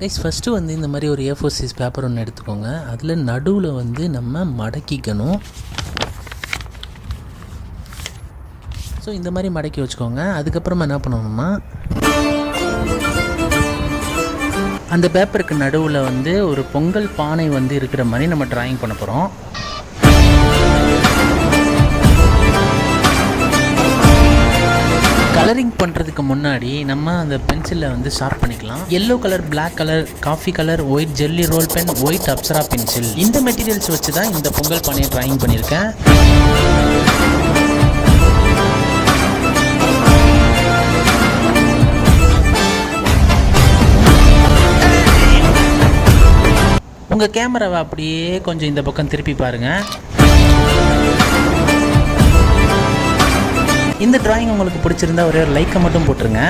Guys first வந்து இந்த மாதிரி ஒரு A4 சைஸ் பேப்பர் ஒன்று எடுத்துக்கோங்க. அதில் நடுவில் வந்து நம்ம மடக்கிக்கணும். ஸோ இந்த மாதிரி மடக்கி வச்சுக்கோங்க. அதுக்கப்புறமா என்ன பண்ணணும்னா அந்த பேப்பருக்கு நடுவில் வந்து ஒரு பொங்கல் பானை வந்து இருக்கிற மாதிரி நம்ம ட்ராயிங் பண்ண போகிறோம். கலரிங் பண்ணுறதுக்கு முன்னாடி நம்ம அந்த பென்சிலை வந்து ஷார்ப் பண்ணிக்கலாம். Yellow colour, black colour, coffee colour, white jelly roll pen, white Apsara pencil, இந்த மெட்டீரியல்ஸ் வச்சு தான் இந்த பொங்கல் பானையை ட்ராயிங் பண்ணியிருக்கேன். உங்கள் கேமராவை அப்படியே கொஞ்சம் இந்த பக்கம் திருப்பி பாருங்கள். இந்த டிராயிங் உங்களுக்கு பிடிச்சிருந்தா ஒரே ஒரு லைக்கை மட்டும் போட்டுருங்க.